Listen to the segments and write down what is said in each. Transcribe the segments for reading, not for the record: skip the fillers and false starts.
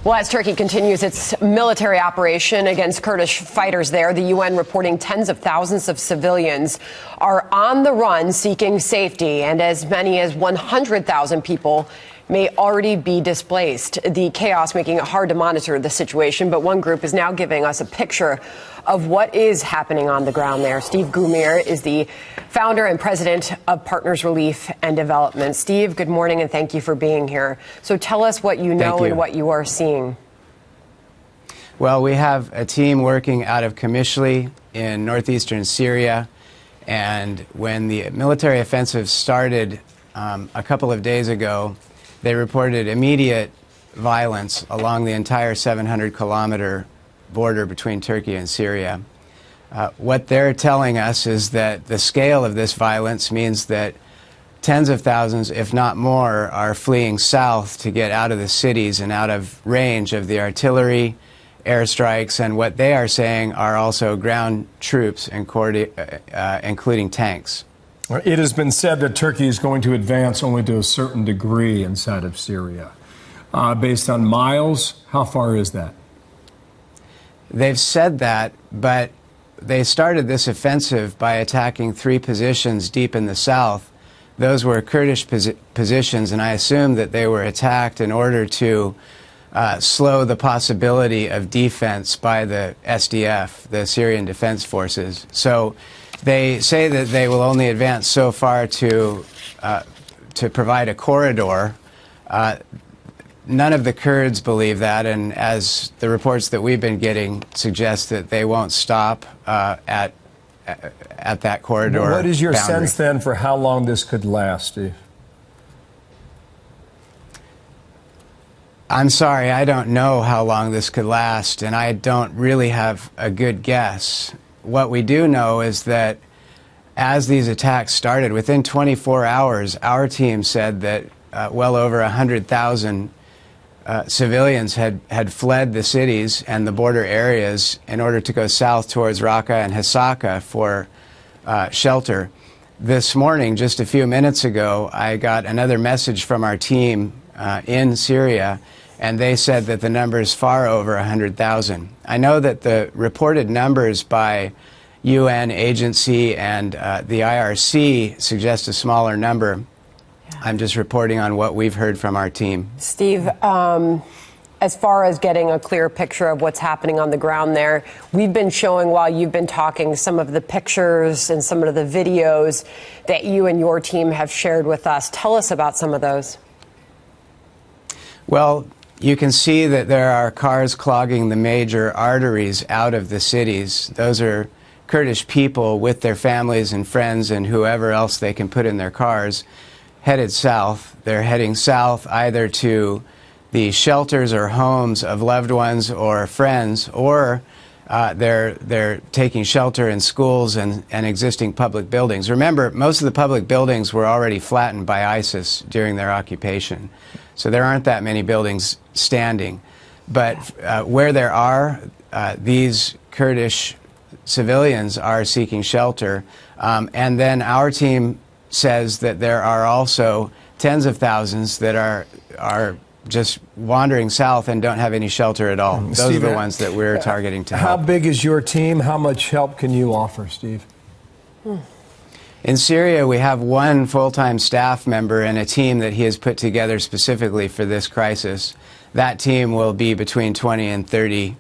Well, as Turkey continues its military operation against Kurdish fighters there, the UN reporting tens of thousands of civilians are on the run seeking safety, and as many as 100,000 people may already be displaced. The chaos making it hard to monitor the situation, but one group is now giving us a picture of what is happening on the ground there. Steve Gumaer is the founder and president of Partners Relief and Development. Steve, good morning and thank you for being here. So tell us what you know and what you are seeing. Well, we have a team working out of Qamishli in northeastern Syria, and when the military offensive started a couple of days ago, they reported immediate violence along the entire 700-kilometer border between Turkey and Syria. What they're telling us is that the scale of this violence means that tens of thousands, if not more, are fleeing south to get out of the cities and out of range of the artillery, airstrikes, and what they are saying are also ground troops, including tanks. It has been said that Turkey is going to advance only to a certain degree inside of Syria. Based on miles, how far is that? They've said that, but they started this offensive by attacking 3 positions deep in the south. Those were Kurdish positions, and I assume that they were attacked in order to slow the possibility of defense by the SDF, the Syrian Defense Forces. So they say that they will only advance so far to provide a corridor. None of the Kurds believe that, and as the reports that we've been getting suggest that they won't stop at that corridor. What is your boundary. sense then for how long this could last, Steve? I'm sorry, I don't know how long this could last, and I don't really have a good guess. What we do know is that as these attacks started, within 24 hours, our team said that well over 100,000 civilians had fled the cities and the border areas in order to go south towards Raqqa and Hasaka for shelter. This morning, just a few minutes ago, I got another message from our team in Syria, and they said that the number is far over 100,000. I know that the reported numbers by UN agency and the IRC suggest a smaller number. I'm just reporting on what we've heard from our team. Steve, as far as getting a clear picture of what's happening on the ground there, we've been showing while you've been talking some of the pictures and some of the videos that you and your team have shared with us. Tell us about some of those. Well, you can see that there are cars clogging the major arteries out of the cities. Those are Kurdish people with their families and friends and whoever else they can put in their cars, headed south. They're heading south either to the shelters or homes of loved ones or friends, or they're taking shelter in schools and existing public buildings. Remember, most of the public buildings were already flattened by ISIS during their occupation, so there aren't that many buildings standing. But where there are, these Kurdish civilians are seeking shelter, and then our team says that there are also tens of thousands that are just wandering south and don't have any shelter at all. Those Steve, are the ones that we're targeting to How help. big is your team? How much help can you offer, Steve? In Syria, we have 1 full-time staff member and a team that he has put together specifically for this crisis. That team will be between 20 and 30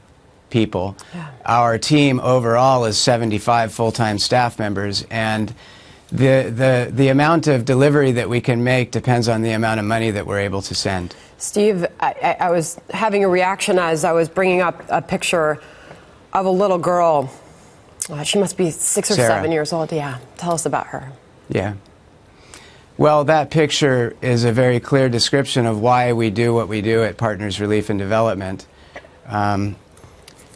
people. Yeah. Our team overall is 75 full-time staff members, and the amount of delivery that we can make depends on the amount of money that we're able to send. Steve, I was having a reaction as I was bringing up a picture of a little girl. She must be 6 or Sarah. 7 years old. Yeah, tell us about her. Yeah. Well, that picture is a very clear description of why we do what we do at Partners Relief and Development.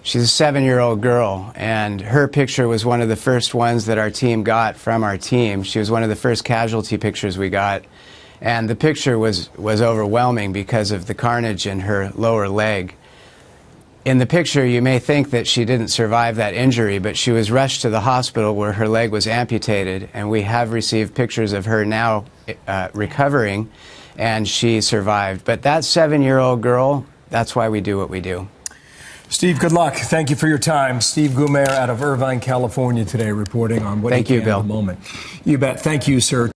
She's a 7-year-old girl, and her picture was one of the first ones that our team got from our team. She was one of the first casualty pictures we got, and the picture was overwhelming because of the carnage in her lower leg. In the picture, you may think that she didn't survive that injury, but she was rushed to the hospital where her leg was amputated, and we have received pictures of her now recovering, and she survived. But that 7-year-old girl, that's why we do what we do. Steve, good luck. Thank you for your time. Steve Gumaer out of Irvine, California today, reporting on what Thank he you, can Bill. at the moment. You bet. Thank you, sir.